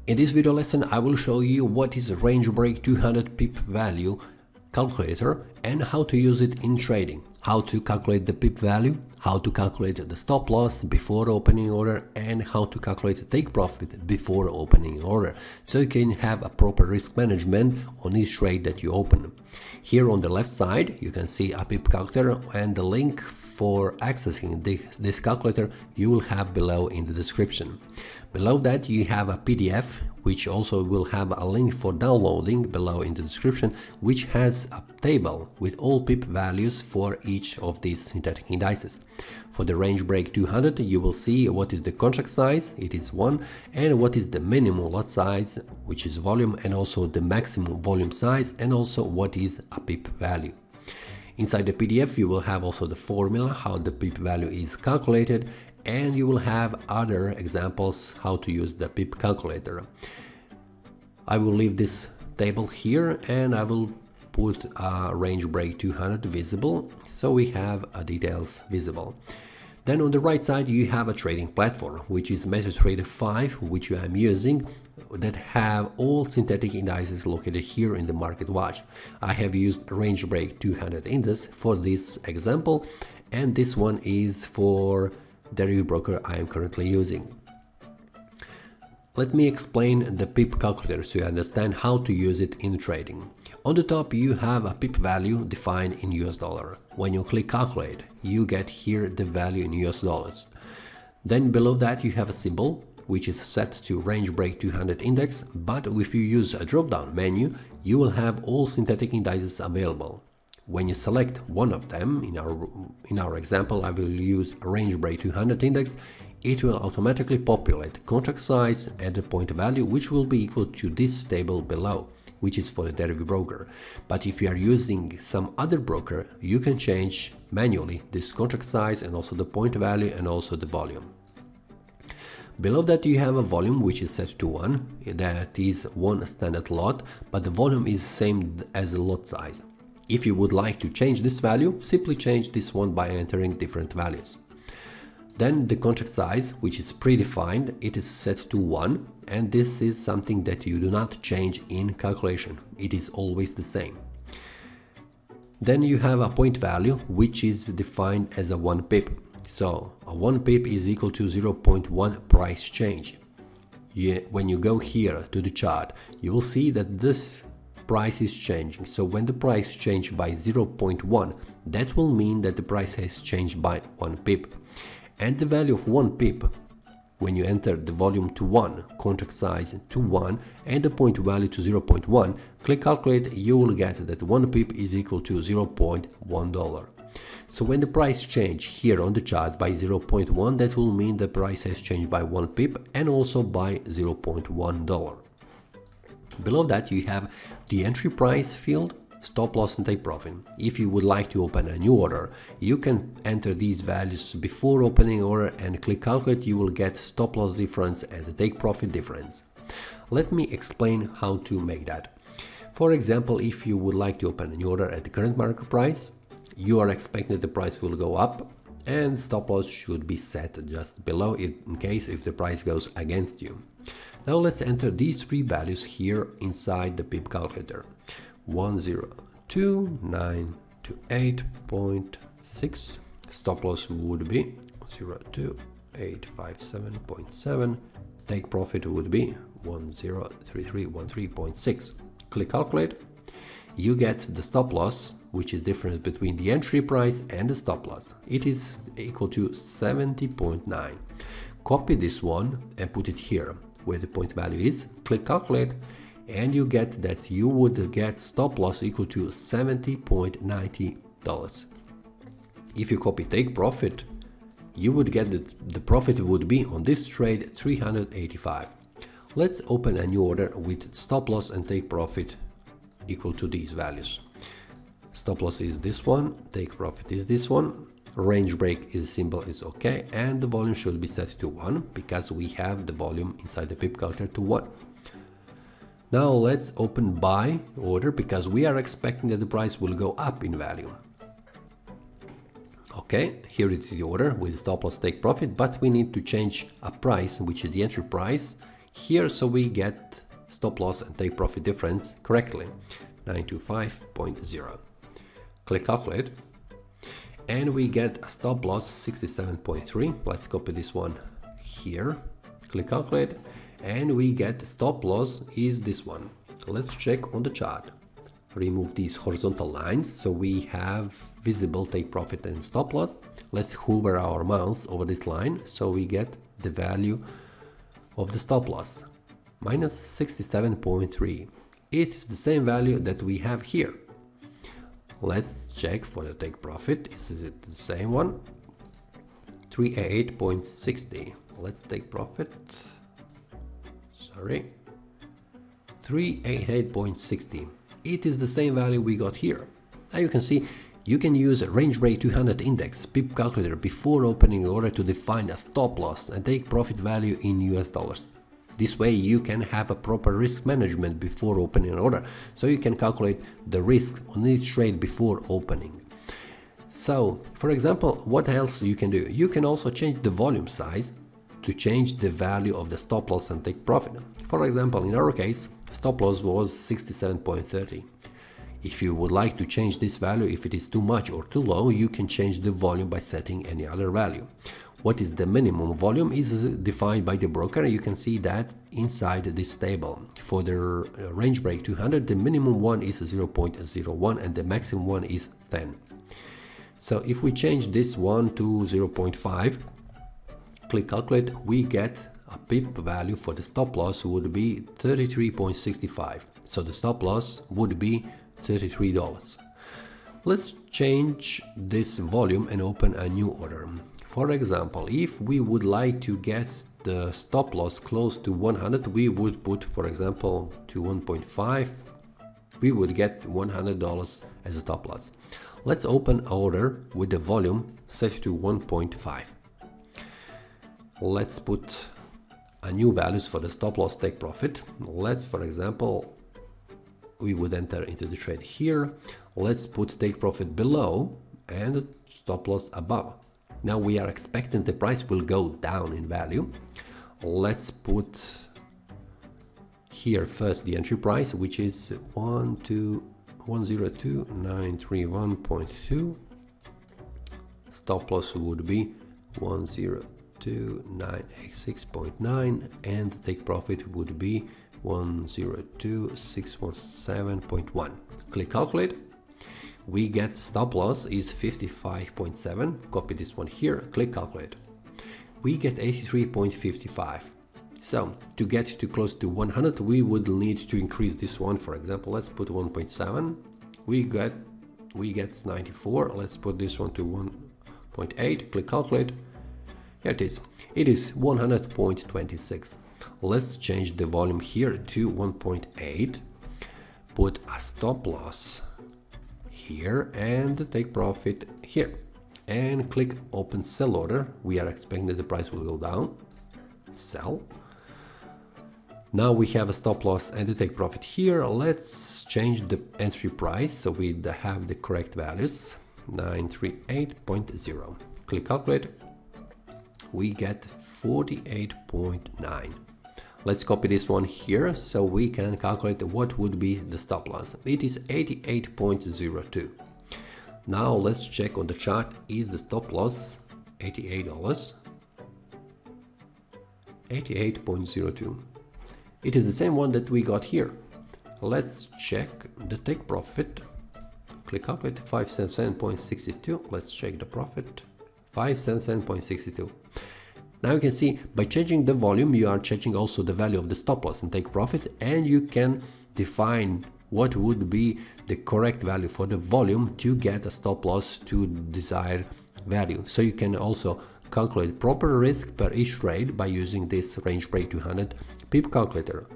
In this video lesson, I will show you what is a range break 200 pip value calculator and how to use it in trading. How to calculate the pip value, how to calculate the stop loss before opening order, and how to calculate take profit before opening order, so you can have a proper risk management on each trade that you open. Here on the left side you can see a pip calculator, and the link for accessing this calculator you will have below in the description. Below that you have a PDF, which also will have a link for downloading below in the description, which has a table with all pip values for each of these synthetic indices. For the range break 200 you will see what is the contract size, it is 1, and what is the minimum lot size, which is volume, and also the maximum volume size, and also what is a pip value. Inside the PDF you will have also the formula how the pip value is calculated, and you will have other examples how to use the pip calculator. I will leave this table here and I will put a range break 200 visible, so we have details visible. Then on the right side you have a trading platform, which is MetaTrader 5, which I am using, that have all synthetic indices located here in the market watch. I have used range break 200 index for this example, and this one is for derivative broker I am currently using. Let me explain the pip calculator so you understand how to use it in trading. On the top you have a pip value defined in US dollar. When you click calculate, you get here the value in US dollars. Then below that you have a symbol which is set to range break 200 index, but if you use a drop down menu you will have all synthetic indices available. When you select one of them, in our example I will use range break 200 index, it will automatically populate contract size and the point value, which will be equal to this table below, which is for the derivative broker. But if you are using some other broker, you can change manually this contract size and also the point value and also the volume. Below that you have a volume which is set to 1, that is one standard lot, but the volume is same as the lot size. If you would like to change this value, simply change this one by entering different values. Then the contract size, which is predefined, it is set to 1, and this is something that you do not change in calculation. It is always the same. Then you have a point value, which is defined as a 1 pip. So a 1 pip is equal to 0.1 price change. When you go here to the chart, you will see that this price is changing. So when the price changes by 0.1, that will mean that the price has changed by 1 pip. And the value of 1 pip, when you enter the volume to 1, contract size to 1, and the point value to 0.1, click calculate, you will get that 1 pip is equal to $0.1. So when the price change here on the chart by 0.1, that will mean the price has changed by 1 pip and also by $0.1. Below that you have the entry price field, stop loss and take profit. If you would like to open a new order, you can enter these values before opening order and click calculate, you will get stop loss difference and the take profit difference. Let me explain how to make that. For example, if you would like to open a new order at the current market price, you are expecting that the price will go up, and stop loss should be set just below it in case if the price goes against you. Now let's enter these three values here inside the pip calculator. 102.928.6, stop loss would be 02857.7, take profit would be 103313.6. Click calculate, you get the stop loss, which is difference between the entry price and the stop loss. It is equal to 70.9. Copy this one and put it here where the point value is, click calculate, and you get that you would get stop loss equal to $70.90. If you copy take profit, you would get that the profit would be on this trade 385. Let's open a new order with stop loss and take profit equal to these values. Stop loss is this one, take profit is this one, range break is symbol is okay, and the volume should be set to 1 because we have the volume inside the pip calculator to 1. Now let's open buy order because we are expecting that the price will go up in value. Okay, here it is the order with stop loss take profit, but we need to change a price, which is the entry price, here, so we get stop loss and take profit difference correctly, 925.0. Click calculate, and we get a stop loss 67.3. Let's copy this one here, click calculate, and we get stop loss is this one. Let's check on the chart. Remove these horizontal lines so we have visible take profit and stop loss. Let's hover our mouse over this line so we get the value of the stop loss, minus 67.3. It is the same value that we have here. Let's check for the take profit. Is it the same one? 388.60. Let's take profit. Sorry. 388.60. It is the same value we got here. Now you can see you can use a range break 200 index Pip Calculator before opening in order to define a stop loss and take profit value in US dollars. This way you can have a proper risk management before opening an order, so you can calculate the risk on each trade before opening. So, for example, what else you can do? You can also change the volume size to change the value of the stop loss and take profit. For example, in our case, stop loss was 67.30. If you would like to change this value, if it is too much or too low, you can change the volume by setting any other value. What is the minimum volume is defined by the broker. You can see that inside this table. For the range break 200, the minimum one is 0.01 and the maximum one is 10. So if we change this one to 0.5, click calculate, we get a pip value for the stop loss would be 33.65. So the stop loss would be $33. Let's change this volume and open a new order. For example, if we would like to get the stop loss close to 100, we would put, for example, to 1.5, we would get $100 as a stop loss. Let's open an order with the volume set to 1.5. Let's put a new values for the stop loss take profit. Let's, for example, we would enter into the trade here. Let's put take profit below and stop loss above. Now we are expecting the price will go down in value. Let's put here first the entry price, which is 102,931.2. Stop loss would be 102,986.9 and the take profit would be 102,617.1. Click calculate. We get stop loss is 55.7. Copy this one here, click calculate. We get 83.55. So to get to close to 100, we would need to increase this one. For example, let's put 1.7. We get 94. Let's put this one to 1.8. Click calculate. Here it is. It is 100.26. Let's change the volume here to 1.8. Put a stop loss here and take profit here. And click open sell order. We are expecting that the price will go down. Sell. Now we have a stop loss and the take profit here. Let's change the entry price so we have the correct values. 938.0. Click calculate. We get 48.9. Let's copy this one here so we can calculate what would be the stop loss. It is 88.02. Now let's check on the chart. Is the stop loss $88? 88.02. It is the same one that we got here. Let's check the take profit. Click calculate. 577.62. Let's check the profit. 577.62. Now you can see by changing the volume you are changing also the value of the stop loss and take profit, and you can define what would be the correct value for the volume to get a stop loss to desired value. So you can also calculate proper risk per each trade by using this range break 200 Pip Calculator.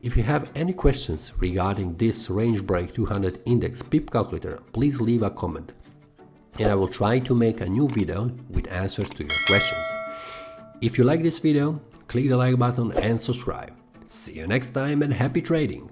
If you have any questions regarding this range break 200 index Pip Calculator, please leave a comment and I will try to make a new video with answers to your questions. If you like this video, click the like button and subscribe. See you next time and happy trading!